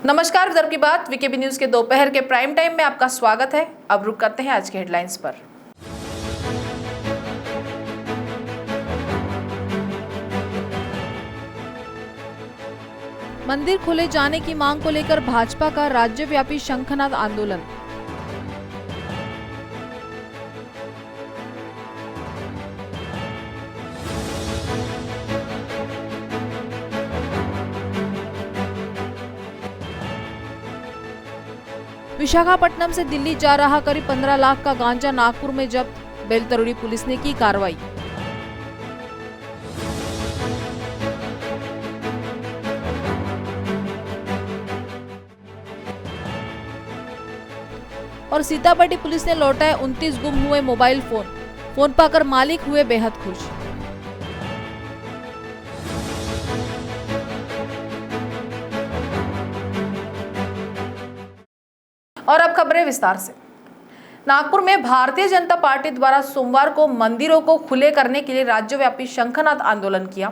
नमस्कार, विदर्भ की बात वीकेबी न्यूज के दोपहर के प्राइम टाइम में आपका स्वागत है। अब रुक करते हैं आज के हेडलाइंस पर। मंदिर खोले जाने की मांग को लेकर भाजपा का राज्यव्यापी शंखनाद आंदोलन। विशाखापट्टनम से दिल्ली जा रहा करीब 15 लाख का गांजा नागपुर में जब्त, बेलतरोड़ी पुलिस ने की कार्रवाई। और सीतापट्टी पुलिस ने लौटाए 29 गुम हुए मोबाइल फोन पाकर मालिक हुए बेहद खुश। और अब खबरें विस्तार से। नागपुर में भारतीय जनता पार्टी द्वारा सोमवार को मंदिरों को खुले करने के लिए राज्यव्यापी शंखनाद आंदोलन किया।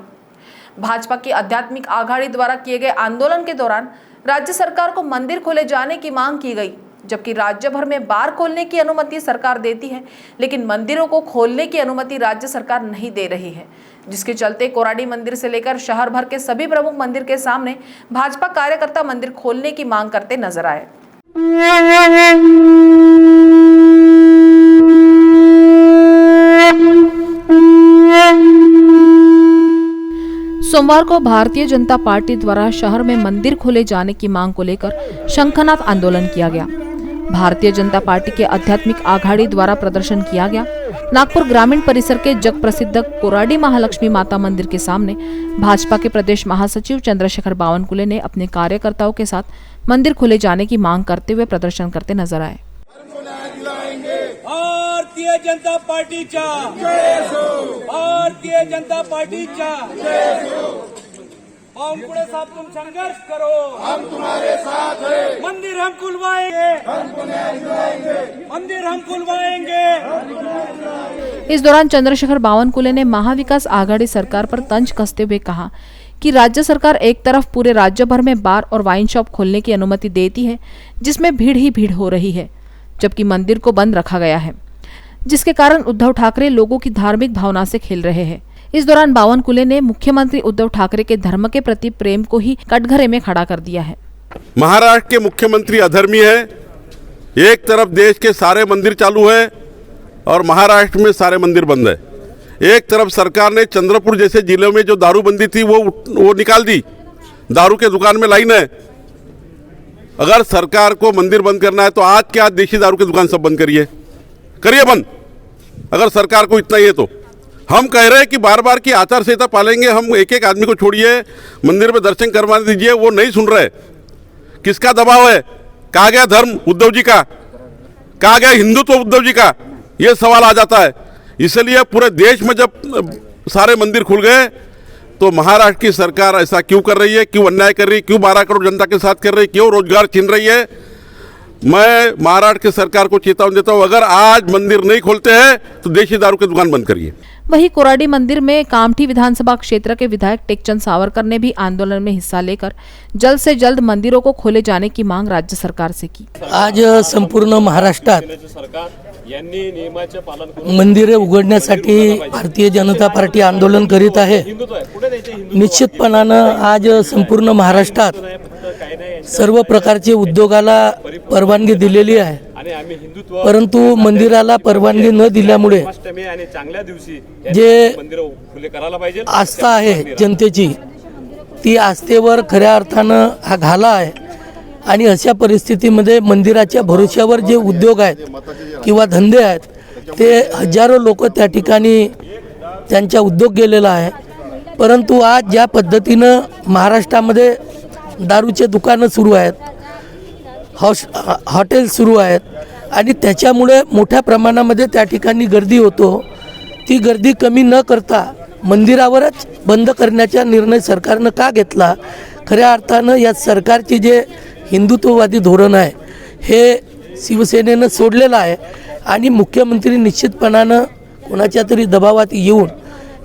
भाजपा की आध्यात्मिक आघाड़ी द्वारा किए गए आंदोलन के दौरान राज्य सरकार को मंदिर खोले जाने की मांग की गई, जबकि राज्य भर में बार खोलने की अनुमति सरकार देती है, लेकिन मंदिरों को खोलने की अनुमति राज्य सरकार नहीं दे रही है, जिसके चलते कोराडी मंदिर से लेकर शहर भर के सभी प्रमुख मंदिर के सामने भाजपा कार्यकर्ता मंदिर खोलने की मांग करते नजर आए। सोमवार को भारतीय जनता पार्टी द्वारा शहर में मंदिर खोले जाने की मांग को लेकर शंखनाद आंदोलन किया गया। भारतीय जनता पार्टी के आध्यात्मिक आघाड़ी द्वारा प्रदर्शन किया गया। नागपुर ग्रामीण परिसर के जग प्रसिद्ध कोराडी महालक्ष्मी माता मंदिर के सामने भाजपा के प्रदेश महासचिव चंद्रशेखर बावनकुले ने अपने कार्यकर्ताओं के साथ मंदिर खोले जाने की मांग करते हुए प्रदर्शन करते नजर आए। भारतीय जनता पार्टीच्या बावनकुळे साहब, तुम संघर्ष करो, हम तुम्हारे साथ हैं। मंदिर हम खुलवाएंगे, मंदिर हम खुलवाएंगे। इस दौरान चंद्रशेखर बावनकुले ने महाविकास आघाड़ी सरकार पर तंज कसते हुए कहा कि राज्य सरकार एक तरफ पूरे राज्य भर में बार और वाइन शॉप खोलने की अनुमति देती है, जिसमें भीड़ ही भीड़ हो रही है, जबकि मंदिर को बंद रखा गया है, जिसके कारण उद्धव ठाकरे लोगों की धार्मिक भावना से खेल रहे हैं। इस दौरान बावनकुले ने मुख्यमंत्री उद्धव ठाकरे के धर्म के प्रति प्रेम को ही कटघरे में खड़ा कर दिया है। महाराष्ट्र के मुख्यमंत्री अधर्मी है। एक तरफ देश के सारे मंदिर चालू है और महाराष्ट्र में सारे मंदिर बंद है। एक तरफ सरकार ने चंद्रपुर जैसे जिलों में जो दारूबंदी थी वो निकाल दी, दारू के दुकान में लाइन है। अगर सरकार को मंदिर बंद करना है तो आज के आज देशी दारू की दुकान सब बंद करिए बंद, अगर सरकार को इतना ही है तो। हम कह रहे हैं कि बार बार की आचार संहिता पालेंगे, हम एक एक आदमी को छोड़िए, मंदिर में दर्शन करवाने दीजिए, वो नहीं सुन रहे। किसका दबाव है? कहा गया धर्म उद्धव जी का, कहा गया हिंदुत्व उद्धव जी का, ये सवाल आ जाता है। इसलिए पूरे देश में जब सारे मंदिर खुल गए तो महाराष्ट्र की सरकार ऐसा क्यों कर रही है, क्यों अन्याय कर रही है, क्यों 12 करोड़ जनता के साथ कर रही है, क्यों रोजगार छीन रही है? मैं महाराष्ट्र की सरकार को चेतावनी देता हूं, अगर आज मंदिर नहीं खोलते हैं तो देशी दारू की दुकान बंद करिए। वहीं कोराडी मंदिर में कामठी विधानसभा क्षेत्र के विधायक टेकचंद सावरकर ने भी आंदोलन में हिस्सा लेकर जल्द से जल्द मंदिरों को खोले जाने की मांग राज्य सरकार से की। आज संपूर्ण महाराष्ट्रात मंदिरे उघडण्यासाठी भारतीय जनता पार्टी आंदोलन करीत आहे। निश्चितपणानं आज संपूर्ण महाराष्ट्रात सर्व प्रकारचे उद्योगाला परवानगी दिलेली आहे, परंतु मंदिराला परवानगी न दिल्यामुळे जे आस्था आहे जनतेची, ती आस्थेवर खऱ्या अर्थानं हा घाला आहे। आणि अशा परिस्थितीमध्ये मंदिराच्या भरोश्यावर जे उद्योग आहेत किंवा धंदे आहेत, ते हजारो लोक त्या ठिकाणी त्यांचा उद्योग गेलेला आहे। परंतु आज ज्या पद्धतीनं महाराष्ट्रामध्ये दारूचे दुकानं सुरू आहेत, हॉटेल सुरू आहेत आणि त्याच्यामुळे मोठ्या प्रमाणामध्ये त्या ठिकाणी गर्दी होतो, ती गर्दी कमी न करता मंदिरावरच बंद करण्याचा निर्णय सरकारनं का घेतला? खऱ्या अर्थानं या सरकारची जे हिंदुत्ववादी धोरण आहे हे शिवसेनेनं सोडलेलं आहे आणि मुख्यमंत्री निश्चितपणानं कोणाच्या तरी दबावात येऊन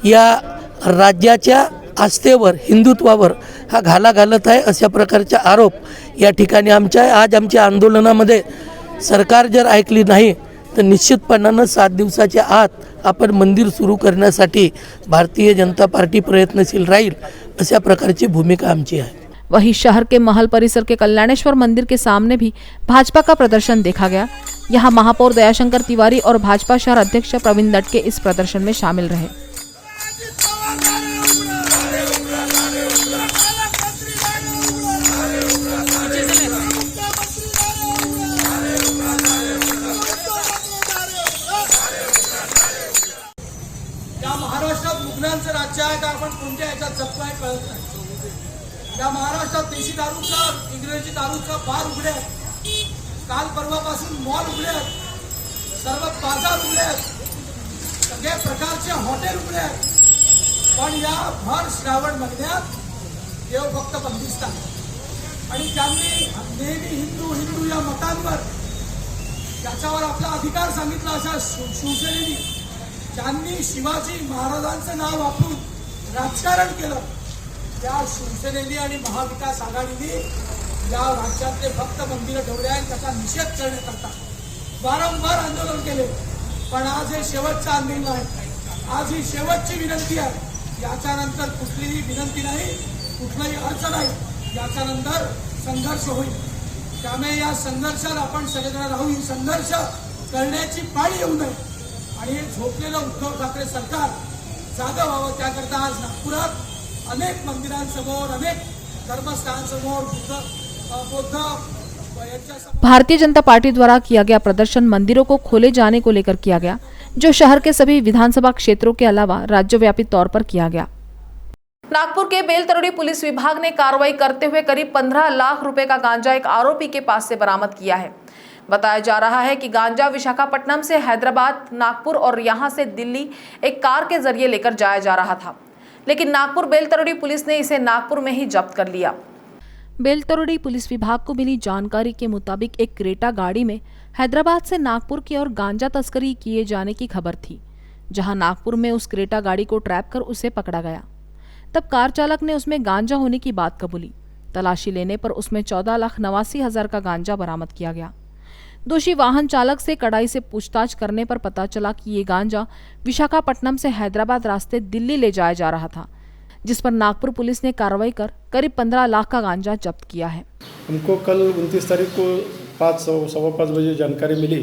या राज्याच्या आस्थेवर हिंदुत्वावर हा घाला घालत आहे अशा प्रकारचा आरोप या ठिकाणी आज आमच्या आंदोलनामध्ये सरकार जर ऐकली नाही तर निश्चितपणानं 7 दिवसाच्या आत आपण मंदिर सुरू करण्यासाठी भारतीय जनता पार्टी प्रयत्नशील राहील, अशा प्रकारची भूमिका आमची आहे। वहीं शहर के महल परिसर के कल्याणेश्वर मंदिर के सामने भी भाजपा का प्रदर्शन देखा गया। यहां महापौर दयाशंकर तिवारी और भाजपा शहर अध्यक्ष प्रवीण दटके इस प्रदर्शन में शामिल रहे। या महाराष्ट्रात मुघलांचं राज्य आहे का आपण कोणत्या ह्याच्यात जगतोय कळत नाही। या महाराष्ट्रात देशी दारूचा इंग्रजी दारूचा बार उघडे आहेत, काल परवापासून मॉल उघडे आहेत, सर्व बाजार उघडे आहेत, सगळे प्रकारचे हॉटेल उघडे आहेत, पण या भर श्रावण महिन्यात देव फक्त बंदिस्त आहे। आणि त्यांनी नेहमी हिंदू हिंदू या मतांवर त्याच्यावर आपला अधिकार सांगितला अशा शिवसेनेनी ज्यांनी शिवाजी महाराजांचं नाव वापरून राजकारण केलं, त्या शिवसेनेने आणि महाविकास आघाडीने या राज्यातले फक्त मंदिरं ठेवले आहेत, त्याचा निषेध करण्याकरता वारंवार आंदोलन केले। पण आज हे शेवटचं आंदोलन आहे, आज ही शेवटची विनंती आहे। याच्यानंतर कुठलीही विनंती नाही, कुठलाही अर्ज नाही, याच्यानंतर संघर्ष होईल। त्यामुळे या संघर्षात आपण सगळेजण राहू, ही संघर्ष करण्याची पाळी येऊ नये आणि हे झोपलेलं उद्धव ठाकरे सरकार जागं व्हावं, त्याकरता आज नागपुरात अनेक मंदिरांसमोर, अनेक धर्मस्थानांसमोर बुद्ध भारतीय जनता पार्टी द्वारा किया गया प्रदर्शन मंदिरों को खोले जाने को लेकर किया गया, जो शहर के सभी विधानसभा क्षेत्रों के अलावा राज्यव्यापी तौर पर किया गया। नागपुर के बेलतरोड़ी पुलिस विभाग ने कार्रवाई करते हुए करीब 15 लाख रुपए का गांजा एक आरोपी के पास से बरामद किया है। बताया जा रहा है कि गांजा विशाखापट्टनम से हैदराबाद, नागपुर और यहां से दिल्ली एक कार के जरिए लेकर जाया जा रहा था, लेकिन नागपुर बेलतरोड़ी पुलिस ने इसे नागपुर में ही जब्त कर लिया। बेलतरोड़ी पुलिस विभाग को मिली जानकारी के मुताबिक एक क्रेटा गाड़ी में हैदराबाद से नागपुर की ओर गांजा तस्करी किए जाने की खबर थी, जहां नागपुर में उस क्रेटा गाड़ी को ट्रैप कर उसे पकड़ा गया। तब कार चालक ने उसमें गांजा होने की बात कबूली। तलाशी लेने पर उसमें 14,89,000 का गांजा बरामद किया गया। दोषी वाहन चालक से कड़ाई से पूछताछ करने पर पता चला कि ये गांजा विशाखापट्टनम से हैदराबाद रास्ते दिल्ली ले जाया जा रहा था, जिस पर नागपुर पुलिस ने कार्रवाई कर करीब 15 लाख का गांजा जब्त किया है। हमको कल 29 तारीख को 5:15 बजे जानकारी मिली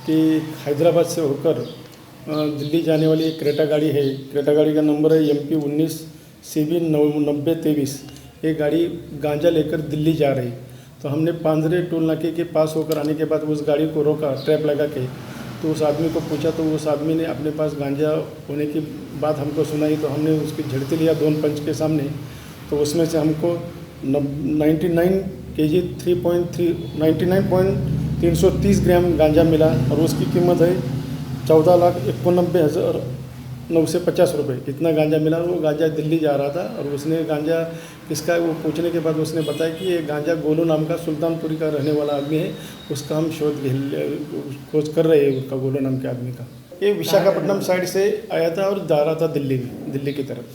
कि हैदराबाद से होकर दिल्ली जाने वाली एक क्रेटा गाड़ी है। क्रेटा गाड़ी का नंबर है MP 19 CB 9023। ये गाड़ी गांजा लेकर दिल्ली जा रही, तो हमने पांजरे टोल नाके के पास होकर आने के बाद उस गाड़ी को रोका ट्रैप लगा के। तो उस आदमी को पूछा तो उस आदमी ने अपने पास गांजा होने की बात हमको सुनाई, तो हमने उसकी झड़ती लिया दोनों पंच के सामने। तो उसमें से हमको 99 kg 99.330 ग्राम गांजा मिला और उसकी कीमत है 14,91,950 रुपये। इतना गांजा मिला। वो गांजा दिल्ली जा रहा था और उसने गांजा किसका है वो पूछने के बाद उसने बताया कि ये गांजा गोलू नाम का सुल्तानपुरी का रहने वाला आदमी है, उसका हम खोज कर रहे हैं, उसका गोलू नाम के आदमी का। ये विशाखापट्टनम साइड से आया था और जा रहा था दिल्ली की तरफ।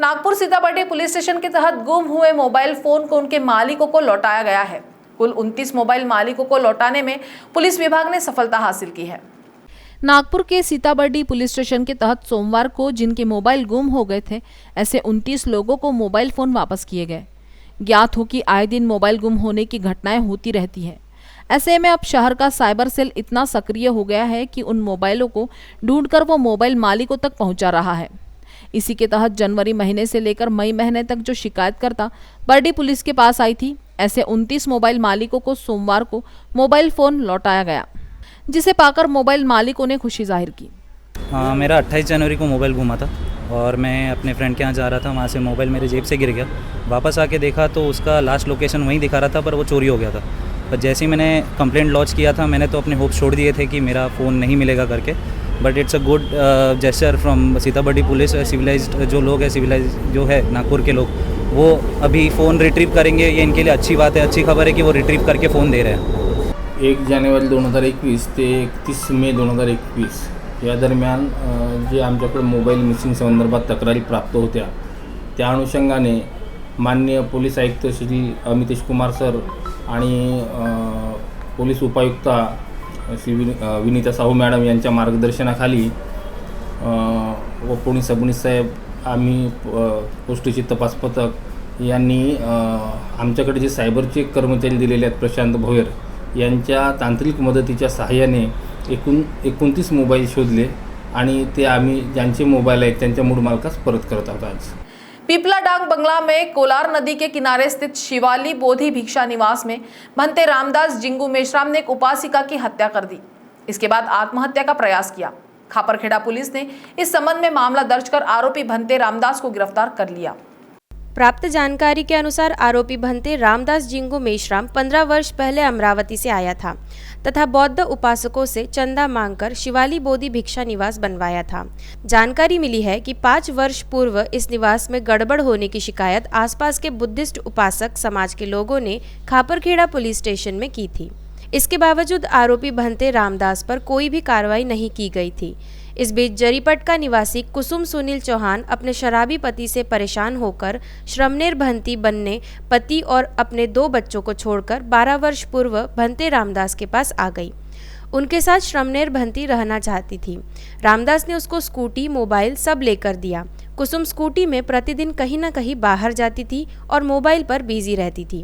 नागपुर सीताबर्डी पुलिस स्टेशन के तहत गुम हुए मोबाइल फोन को उनके मालिकों को लौटाया गया है। कुल 29 मोबाइल मालिकों को लौटाने में पुलिस विभाग ने सफलता हासिल की है। नागपुर के सीताबर्डी पुलिस स्टेशन के तहत सोमवार को जिनके मोबाइल गुम हो गए थे, ऐसे 29 लोगों को मोबाइल फोन वापस किए गए। ज्ञात हो कि आए दिन मोबाइल गुम होने की घटनाएं होती रहती हैं। ऐसे में अब शहर का साइबर सेल इतना सक्रिय हो गया है कि उन मोबाइलों को ढूंढकर वो मोबाइल मालिकों तक पहुंचा रहा है। इसी के तहत जनवरी महीने से लेकर मई महीने तक जो शिकायतकर्ता बर्डी पुलिस के पास आई थी, ऐसे 29 मोबाइल मालिकों को सोमवार को मोबाइल फोन लौटाया गया, जिसे पाकर मोबाइल मालिकों ने खुशी जाहिर की। मेरा 28 जनवरी को मोबाइल घुमा था और मैं अपने फ्रेंड के यहाँ जा रहा था। वहाँ से मोबाइल मेरे जेब से गिर गया। वापस आके देखा तो उसका लास्ट लोकेशन वहीं दिखा रहा था, पर वो चोरी हो गया था। पर जैसे ही मैंने कंप्लेंट लॉन्च किया था, मैंने तो अपने होप्स छोड़ दिए थे कि मेरा फ़ोन नहीं मिलेगा करके। But it's a good gesture from Sitabuldi police. Civilised जो लोग हैं, सिविलाइज जो है नागपुर के लोग, वो अभी फ़ोन रिट्रीव करेंगे। ये इनके लिए अच्छी बात है, अच्छी खबर है कि वो रिट्रीव करके फ़ोन दे रहे हैं। 1 जानेवारी 2021 ते 31 मे 2021 या दरम्यान जे आमच्याकडे मोबाईल मिसिंग संदर्भात तक्रारी प्राप्त होत्या, त्या अनुषंगाने माननीय पोलीस आयुक्त श्री अमितेश कुमार सर आणि पोलीस उपायुक्ता श्री विनीता साहू मॅडम यांच्या मार्गदर्शनाखाली व पोलीस सबनीस साहेब आम्ही पोस्टची तपास पथक यांनी आमच्याकडे जे सायबरचे कर्मचारी दिलेले आहेत प्रशांत भोयर यांच्या तांत्रिक मदतीच्या सहाय्याने 29 मोबाईल शोधले आणि ते आम्ही ज्यांचे मोबाईल आहेत त्यांच्या मूळ मालकास परत करत आहोत। आज पीपला डांग बंगला में कोलार नदी के किनारे स्थित शिवाली बोधि भिक्षा निवास में भंते रामदास जिंगू मेश्राम ने एक उपासिका की हत्या कर दी। इसके बाद आत्महत्या का प्रयास किया। खापरखेड़ा पुलिस ने इस संबंध में मामला दर्ज कर आरोपी भंते रामदास को गिरफ्तार कर लिया। प्राप्त जानकारी के अनुसार आरोपी भंते रामदास जिंगू मेश्राम 15 वर्ष पहले अमरावती से आया था तथा बौद्ध उपासकों से चंदा मांगकर शिवाली बोधि भिक्षा निवास बनवाया था। जानकारी मिली है कि 5 वर्ष पूर्व इस निवास में गड़बड़ होने की शिकायत आसपास के बुद्धिस्ट उपासक समाज के लोगों ने खापरखेड़ा पुलिस स्टेशन में की थी। इसके बावजूद आरोपी भंते रामदास पर कोई भी कार्रवाई नहीं की गई थी। इस बीच जरीपटका निवासी कुसुम सुनील चौहान अपने शराबी पति से परेशान होकर श्रमनेर भंती बनने पति और अपने 2 बच्चों को छोड़कर 12 वर्ष पूर्व भंते रामदास के पास आ गई। उनके साथ श्रमनेर भंती रहना चाहती थी। रामदास ने उसको स्कूटी, मोबाइल सब लेकर दिया। कुसुम स्कूटी में प्रतिदिन कहीं न कहीं बाहर जाती थी और मोबाइल पर बिजी रहती थी।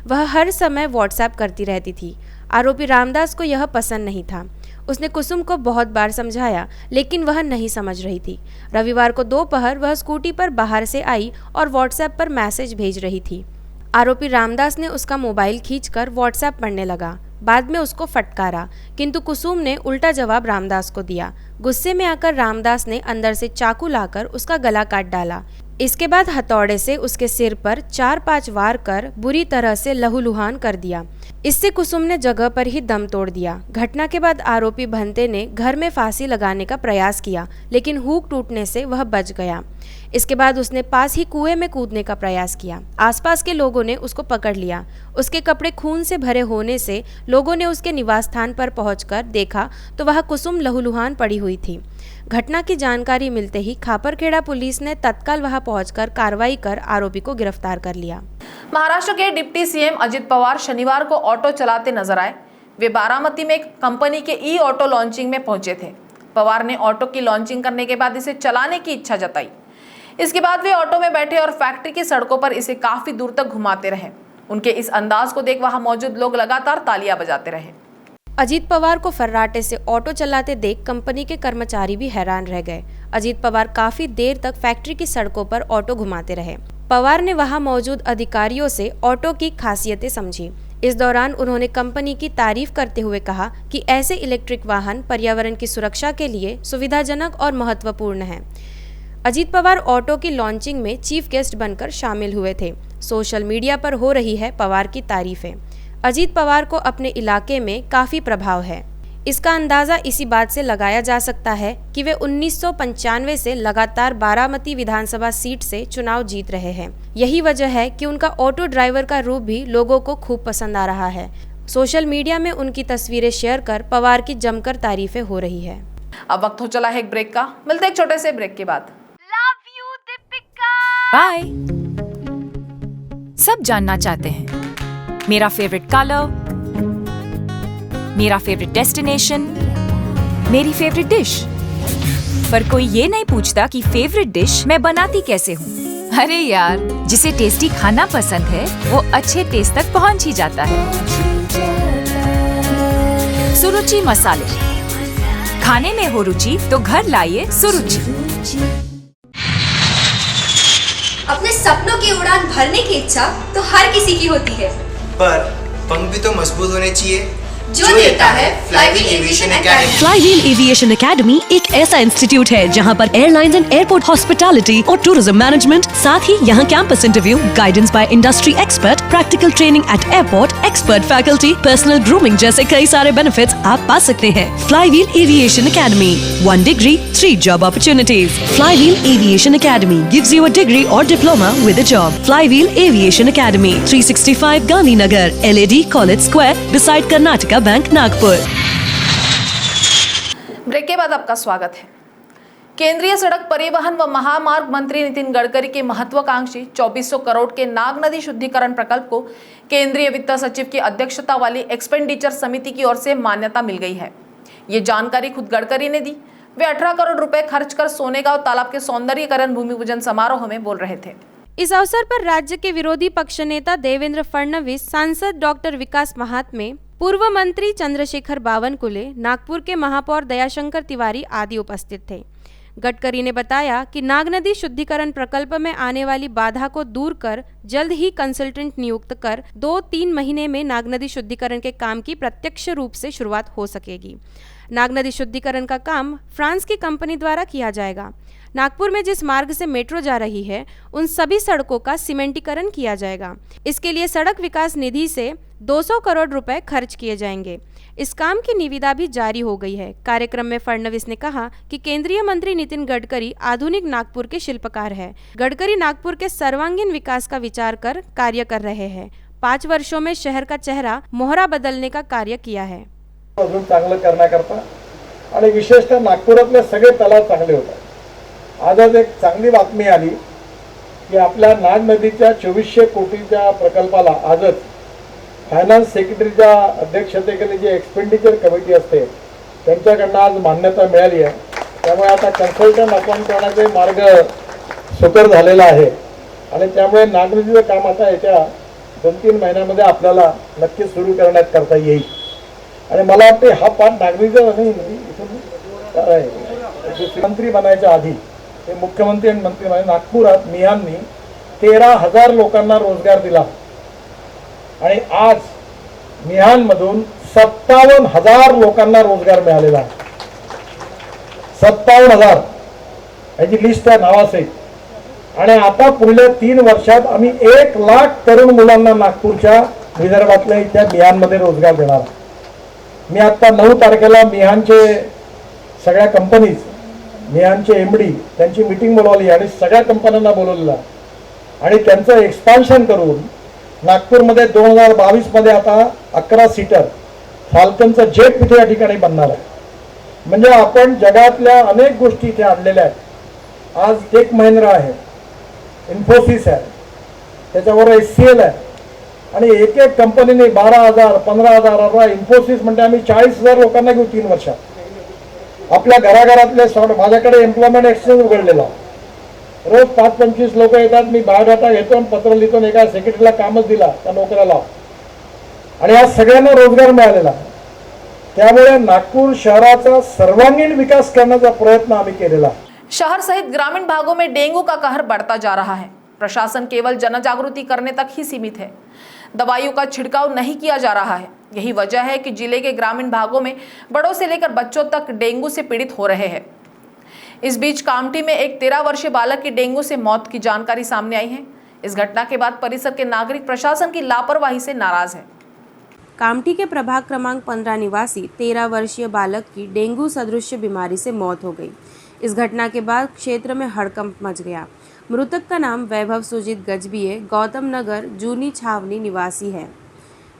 वह हर समय व्हाट्सएप करती रहती थी। आरोपी रामदास को यह पसंद नहीं था। उसने कुसुम को बहुत बार समझाया लेकिन वह नहीं समझ रही थी। रविवार को दोपहर वह स्कूटी पर बाहर से आई और व्हाट्सएप पर मैसेज भेज रही थी। आरोपी रामदास ने उसका मोबाइल खींचकर व्हाट्सएप पढ़ने लगा। बाद में उसको फटकारा किंतु कुसुम ने उल्टा जवाब रामदास को दिया। गुस्से में आकर रामदास ने अंदर से चाकू लाकर उसका गला काट डाला। इसके बाद हथौड़े से उसके सिर पर 4-5 वार कर बुरी तरह से लहूलुहान कर दिया। इससे कुसुम ने जगह पर ही दम तोड़ दिया। घटना के बाद आरोपी भंते ने घर में फांसी लगाने का प्रयास किया लेकिन हुक टूटने से वह बच गया। इसके बाद उसने पास ही कुएं में कूदने का प्रयास किया। आसपास के लोगों ने उसको पकड़ लिया। उसके कपड़े खून से भरे होने से लोगों ने उसके निवास स्थान पर पहुंचकर देखा तो वह कुसुम लहूलुहान पड़ी हुई थी। घटना की जानकारी मिलते ही खापरखेड़ा पुलिस ने तत्काल वहां पहुंचकर कार्रवाई कर आरोपी को गिरफ्तार कर लिया। महाराष्ट्र के डिप्टी सीएम अजित पवार शनिवार को ऑटो चलाते नजर आए। वे बारामती में एक कंपनी के ई ऑटो लॉन्चिंग में पहुंचे थे। पवार ने ऑटो की लॉन्चिंग करने के बाद इसे चलाने की इच्छा जताई। इसके बाद वे ऑटो में बैठे और फैक्ट्री की सड़कों पर इसे काफी दूर तक घुमाते रहे। उनके इस अंदाज को देख वहां मौजूद लोग लगातार तालियां बजाते रहे। अजीत पवार को फर्राटे से ऑटो चलाते देख कंपनी के कर्मचारी भी हैरान रह गए। अजीत पवार काफी देर तक फैक्ट्री की सड़कों पर ऑटो घुमाते रहे। पवार ने वहां मौजूद अधिकारियों से ऑटो की खासियतें समझी। इस दौरान उन्होंने कंपनी की तारीफ करते हुए कहा कि ऐसे इलेक्ट्रिक वाहन पर्यावरण की सुरक्षा के लिए सुविधाजनक और महत्वपूर्ण हैं। अजीत पवार ऑटो की लॉन्चिंग में चीफ गेस्ट बनकर शामिल हुए थे। सोशल मीडिया पर हो रही है पवार की तारीफें। अजीत पवार को अपने इलाके में काफ़ी प्रभाव है। इसका अंदाज़ा इसी बात से लगाया जा सकता है कि वे 1995 से लगातार बारामती विधानसभा सीट से चुनाव जीत रहे हैं। यही वजह है कि उनका ऑटो ड्राइवर का रूप भी लोगों को खूब पसंद आ रहा है। सोशल मीडिया में उनकी तस्वीरें शेयर कर पवार की जमकर तारीफें हो रही है। अब वक्त हो चला है एक ब्रेक का। मिलते हैं एक छोटे से ब्रेक के बाद। बाय। सब जानना चाहते हैं मेरा फेवरेट कलर, मेरा फेवरेट डेस्टिनेशन, मेरी फेवरेट डिश, पर कोई ये नहीं पूछता कि फेवरेट डिश मैं बनाती कैसे हूँ। अरे यार, जिसे टेस्टी खाना पसंद है वो अच्छे टेस्ट तक पहुँच ही जाता है। सुरुचि मसाले, खाने में हो रुचि तो घर लाइए सुरुचि। अपने सपनों की उड़ान भरने की इच्छा तो हर किसी की होती है, पर पंख भी तो मजबूत होने चाहिए जो देता है flywheel aviation academy. Flywheel aviation academy एक ऐसा इंस्टीट्यूट है जहां पर एयरलाइंस एंड एयरपोर्ट हॉस्पिटैलिटी और टूरिज्म मैनेजमेंट, साथ ही यहां campus interview, guidance by industry expert, practical training at airport, expert faculty, personal grooming जैसे कई सारे बेनिफिट्स आप पा सकते हैं। Flywheel aviation academy, 1 degree, 3 job opportunities. Flywheel Aviation Academy gives you a degree or diploma with a job. Flywheel Aviation Academy, 365 Gandhinagar, LAD College Square, beside Karnataka bank, Nagpur. Break के बाद आपका स्वागत है। केंद्रीय सड़क परिवहन व महामार्ग मंत्री नितिन गडकरी के महत्वाकांक्षी 2400 करोड़ के नाग नदी शुद्धिकरण प्रकल्प को केंद्रीय वित्त सचिव की अध्यक्षता वाली एक्सपेंडिचर समिति की ओर से मान्यता मिल गई है। ये जानकारी खुद गडकरी ने दी। वे 18 करोड़ रुपए खर्च कर सोनेगांव तालाब के सौंदर्यीकरण भूमि पूजन समारोह में बोल रहे थे। इस अवसर पर राज्य के विरोधी पक्ष नेता देवेंद्र फडणवीस, सांसद डॉक्टर विकास महात्मे, पूर्व मंत्री चंद्रशेखर बावनकुले, नागपुर के महापौर दयाशंकर तिवारी आदि उपस्थित थे। गडकरी ने बताया कि नाग नदी शुद्धिकरण प्रकल्प में आने वाली बाधा को दूर कर जल्द ही कंसल्टेंट नियुक्त कर 2-3 महीने में नाग नदी शुद्धिकरण के काम की प्रत्यक्ष रूप से शुरुआत हो सकेगी। नाग नदी शुद्धिकरण का काम फ्रांस की कंपनी द्वारा किया जाएगा। नागपुर में जिस मार्ग से मेट्रो जा रही है उन सभी सड़कों का सीमेंटीकरण किया जाएगा। इसके लिए सड़क विकास निधि से 200 करोड़ रुपए खर्च किए जाएंगे। इस काम की निविदा भी जारी हो गई है। कार्यक्रम में फडणवीस ने कहा कि केंद्रीय मंत्री नितिन गडकरी आधुनिक नागपुर के शिल्पकार हैं। गडकरी नागपुर के सर्वांगीण विकास का विचार कर कार्य कर रहे हैं। 5 वर्षों में शहर का चेहरा मोहरा बदलने का कार्य किया है। अजून चांगलं करण्याकरता आणि विशेषतः नागपुरातले सगळे तलाव चांगले होतात। आज एक चांगली बातमी आली की आपल्या नाग नदीच्या 2400 कोटीच्या प्रकल्पाला आजच फायनान्स सेक्रेटरीच्या अध्यक्षतेखाली जी एक्सपेंडिचर कमिटी असते त्यांच्याकडनं आज मान्यता मिळाली आहे। त्यामुळे आता कन्सल्टंट अपॉइंट करण्याचे मार्ग सुकर झालेला आहे आणि त्यामुळे नाग नदीचं काम आता येत्या 2-3 महिन्यामध्ये आपल्याला नक्की सुरू करता येईल। आणि मला वाटते हा पाठ नाग नदीचा नाही, इथून मंत्री बनायच्या आधी ते मुख्यमंत्री आणि मंत्री म्हणजे नागपुरात मिहाननी 13,000 लोकांना रोजगार दिला आणि आज मिहानमधून 57,000 लोकांना रोजगार मिळालेला आहे। 57,000 याची लिस्ट आहे नावासहित। आणि आता पुढल्या 3 वर्षात आम्ही 1 लाख तरुण मुलांना नागपूरच्या विदर्भातल्या इथल्या मिहानमध्ये रोजगार देणार आहे। मी आता 9 तारखेला मिहानचे सगळ्या कंपनीज, मिहानचे एमडी त्यांची मीटिंग बोलवली आणि सगळ्या कंपन्यांना बोलवलेला आणि त्यांचं एक्सपान्शन करून नागपूरमध्ये 2022 मध्ये आता 11 सीटर फाल्कनचं जेट इथे या ठिकाणी बनणार आहे। म्हणजे आपण जगातल्या अनेक गोष्टी इथे आणलेल्या आहेत। आज टेक महिंद्रा आहे, इन्फोसिस आहे, त्याच्याबरोबर HCL आहे आणि एक कंपनीने 12,000 15,000 इन्फोसिस म्हणजे आम्ही 40,000 लोकांना घेऊ 3 वर्षात। आपल्या घराघरातले माझ्याकडे एम्प्लॉयमेंट एक्सचेंज उघडलेला, रोज 5-25 लोक येतात। मी बायोडाटा घेतो आणि पत्र लिहितो, एका सेक्रेटरीला कामच दिला त्या नोकऱ्याला आणि आज सगळ्यांना रोजगार मिळालेला। त्यामुळे नागपूर शहराचा सर्वांगीण विकास करण्याचा प्रयत्न आम्ही केलेला। शहर सहित ग्रामीण भागों में डेंगू का कहर बढ़ता जा रहा है। प्रशासन केवल जनजागृति करने तक ही सीमित है। दवाइयों का छिड़काव नहीं किया जा रहा है। यही वजह है कि जिले के ग्रामीण भागों में बड़ों से लेकर बच्चों तक डेंगू से पीड़ित हो रहे हैं। इस बीच कामठी में एक 13 वर्षीय बालक की डेंगू से मौत की जानकारी सामने आई है। इस घटना के बाद परिसर के नागरिक प्रशासन की लापरवाही से नाराज है। कामठी के प्रभाग क्रमांक 15 निवासी 13 वर्षीय बालक की डेंगू सदृश बीमारी से मौत हो गई। इस घटना के बाद क्षेत्र में हड़कंप मच गया। मृतक का नाम वैभव सुजीत गजबिये गौतम नगर जूनी छावनी निवासी है।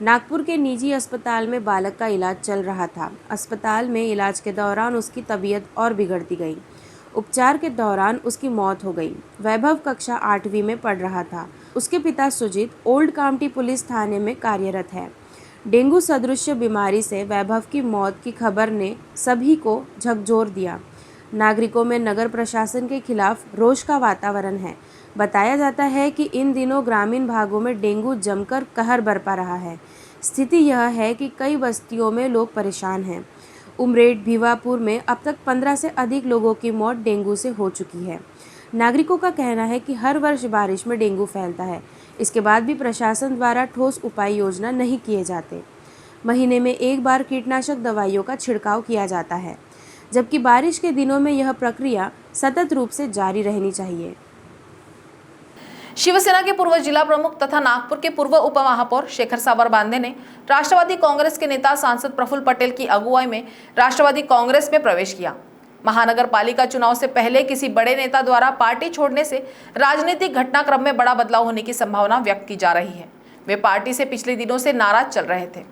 नागपुर के निजी अस्पताल में बालक का इलाज चल रहा था। अस्पताल में इलाज के दौरान उसकी तबीयत और बिगड़ती गई। उपचार के दौरान उसकी मौत हो गई। वैभव कक्षा 8वीं में पढ़ रहा था। उसके पिता सुजीत ओल्ड कामठी पुलिस थाने में कार्यरत है। डेंगू सदृश बीमारी से वैभव की मौत की खबर ने सभी को झकझोर दिया। नागरिकों में नगर प्रशासन के खिलाफ रोष का वातावरण है। बताया जाता है कि इन दिनों ग्रामीण भागों में डेंगू जमकर कहर बरपा रहा है। स्थिति यह है कि कई बस्तियों में लोग परेशान हैं। उमरेड भिवापुर में अब तक 15 से अधिक लोगों की मौत डेंगू से हो चुकी है। नागरिकों का कहना है कि हर वर्ष बारिश में डेंगू फैलता है। इसके बाद भी प्रशासन द्वारा ठोस उपाय योजना नहीं किए जाते। महीने में एक बार कीटनाशक दवाइयों का छिड़काव किया जाता है, जबकि बारिश के दिनों में यह प्रक्रिया सतत रूप से जारी रहनी चाहिए। शिवसेना के पूर्व जिला प्रमुख तथा नागपुर के पूर्व उप महापौर शेखर साबर बांदे ने राष्ट्रवादी कांग्रेस के नेता सांसद प्रफुल्ल पटेल की अगुवाई में राष्ट्रवादी कांग्रेस में प्रवेश किया। महानगर पालिका चुनाव से पहले किसी बड़े नेता द्वारा पार्टी छोड़ने से राजनीतिक घटनाक्रम में बड़ा बदलाव होने की संभावना व्यक्त की जा रही है। वे पार्टी से पिछले दिनों से नाराज चल रहे थे।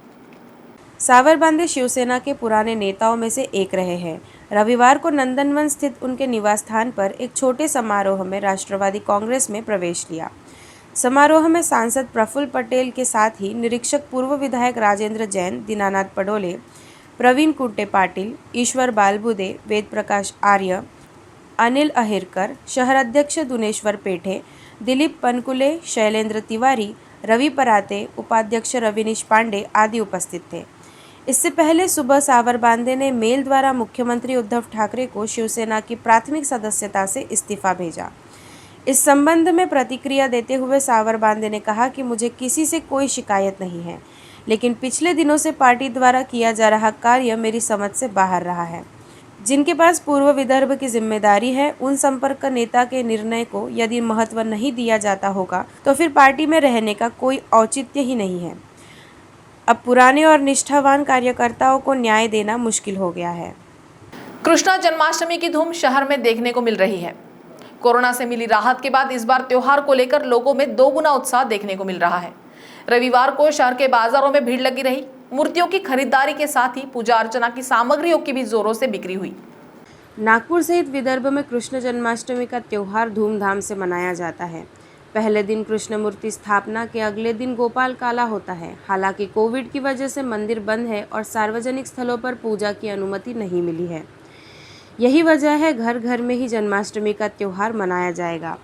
सावर बांदे शिवसेना के पुराने नेताओं में से एक रहे हैं। रविवार को नंदनवन स्थित उनके निवास स्थान पर एक छोटे समारोह में राष्ट्रवादी कांग्रेस में प्रवेश लिया। समारोह में सांसद प्रफुल्ल पटेल के साथ ही निरीक्षक पूर्व विधायक राजेंद्र जैन, दीनानाथ पडोले, प्रवीण कुट्टे पाटिल, ईश्वर बालबुदे, वेद प्रकाश आर्य, अनिल अहिरकर, शहर अध्यक्ष दुनेश्वर पेठे, दिलीप पनकुले, शैलेंद्र तिवारी, रवि पराते, उपाध्यक्ष रविनीश पांडे आदि उपस्थित थे। इससे पहले सुबह सावर बांदे ने मेल द्वारा मुख्यमंत्री उद्धव ठाकरे को शिवसेना की प्राथमिक सदस्यता से इस्तीफा भेजा। इस संबंध में प्रतिक्रिया देते हुए सावर बांदे ने कहा कि मुझे किसी से कोई शिकायत नहीं है, लेकिन पिछले दिनों से पार्टी द्वारा किया जा रहा कार्य मेरी समझ से बाहर रहा है। जिनके पास पूर्व विदर्भ की जिम्मेदारी है, उन संपर्क नेता के निर्णय को यदि महत्व नहीं दिया जाता होगा तो फिर पार्टी में रहने का कोई औचित्य ही नहीं है। अब पुराने और निष्ठावान कार्यकर्ताओं को न्याय देना मुश्किल हो गया है। कृष्णा जन्माष्टमी की धूम शहर में देखने को मिल रही है। कोरोना से मिली राहत के बाद इस बार त्योहार को लेकर लोगों में दोगुना उत्साह देखने को मिल रहा है। रविवार को शहर के बाजारों में भीड़ लगी रही। मूर्तियों की खरीदारी के साथ ही पूजा अर्चना की सामग्रियों की भी जोरों से बिक्री हुई। नागपुर सहित विदर्भ में कृष्ण जन्माष्टमी का त्योहार धूमधाम से मनाया जाता है। पहले दिन कृष्ण मूर्ति स्थापना के अगले दिन गोपाल काला होता है। हालांकि कोविड की वजह से मंदिर बंद है और सार्वजनिक स्थलों पर पूजा की अनुमति नहीं मिली है। यही वजह है घर घर में ही जन्माष्टमी का त्योहार मनाया जाएगा।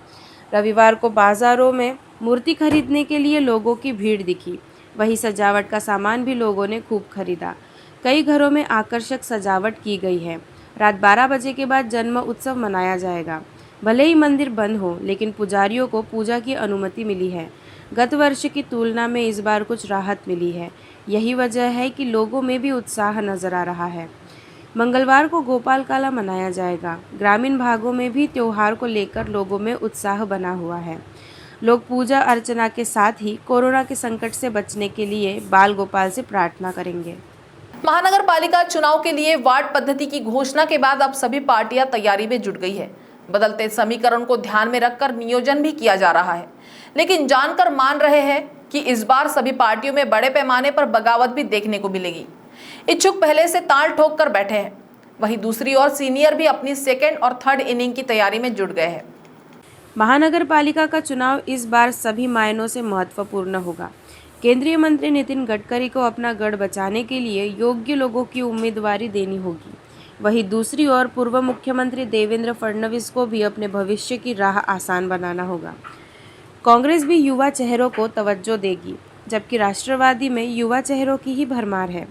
रविवार को बाजारों में मूर्ति खरीदने के लिए लोगों की भीड़ दिखी। वहीं सजावट का सामान भी लोगों ने खूब खरीदा। कई घरों में आकर्षक सजावट की गई है। रात 12 बजे के बाद जन्म उत्सव मनाया जाएगा। भले ही मंदिर बंद हो, लेकिन पुजारियों को पूजा की अनुमति मिली है। गत वर्ष की तुलना में इस बार कुछ राहत मिली है। यही वजह है कि लोगों में भी उत्साह नजर आ रहा है। मंगलवार को गोपाल काला मनाया जाएगा। ग्रामीण भागों में भी त्योहार को लेकर लोगों में उत्साह बना हुआ है। लोग पूजा अर्चना के साथ ही कोरोना के संकट से बचने के लिए बाल गोपाल से प्रार्थना करेंगे। महानगर पालिका चुनाव के लिए वार्ड पद्धति की घोषणा के बाद अब सभी पार्टियां तैयारी में जुट गई है। बदलते समीकरण को ध्यान में रखकर नियोजन भी किया जा रहा है, लेकिन जानकर मान रहे हैं कि इस बार सभी पार्टियों में बड़े पैमाने पर बगावत भी देखने को मिलेगी। इच्छुक पहले से ताल ठोक कर बैठे हैं। वहीं दूसरी ओर सीनियर भी अपनी सेकेंड और थर्ड इनिंग की तैयारी में जुट गए हैं। महानगर पालिका का चुनाव इस बार सभी मायनों से महत्वपूर्ण होगा। केंद्रीय मंत्री नितिन गडकरी को अपना गढ़ बचाने के लिए योग्य लोगों की उम्मीदवारी देनी होगी। वहीं दूसरी ओर पूर्व मुख्यमंत्री देवेंद्र फडणवीस को भी अपने भविष्य की राह आसान बनाना होगा। कांग्रेस भी युवा चेहरों को तवज्जो देगी, जबकि राष्ट्रवादी में युवा चेहरों की ही भरमार है।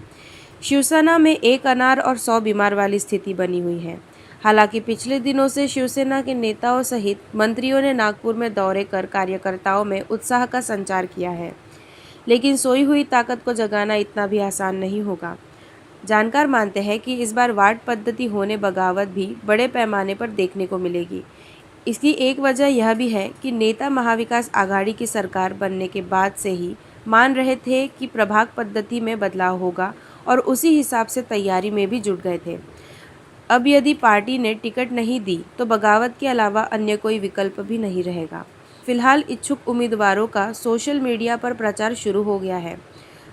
शिवसेना में 1 अनार और 100 बीमार वाली स्थिति बनी हुई है। हालांकि पिछले दिनों से शिवसेना के नेताओं सहित मंत्रियों ने नागपुर में दौरे कर कार्यकर्ताओं में उत्साह का संचार किया है, लेकिन सोई हुई ताकत को जगाना इतना भी आसान नहीं होगा। जानकार मानते हैं कि इस बार वार्ड पद्धति होने बगावत भी बड़े पैमाने पर देखने को मिलेगी। इसकी एक वजह यह भी है कि नेता महाविकास आघाड़ी की सरकार बनने के बाद से ही मान रहे थे कि प्रभाग पद्धति में बदलाव होगा और उसी हिसाब से तैयारी में भी जुट गए थे। अब यदि पार्टी ने टिकट नहीं दी तो बगावत के अलावा अन्य कोई विकल्प भी नहीं रहेगा। फिलहाल इच्छुक उम्मीदवारों का सोशल मीडिया पर प्रचार शुरू हो गया है।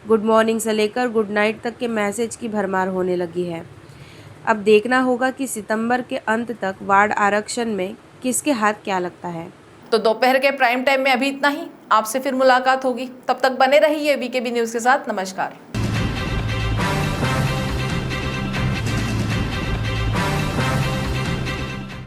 गुड मॉर्निंग से लेकर गुड नाइट तक के मैसेज की भरमार होने लगी है। अब देखना होगा कि सितंबर के अंत तक वार्ड आरक्षण में किसके हाथ क्या लगता है। तो दोपहर के प्राइम टाइम में अभी इतना ही। आपसे फिर मुलाकात होगी, तब तक बने रहिए वीकेबी न्यूज़ के साथ। नमस्कार।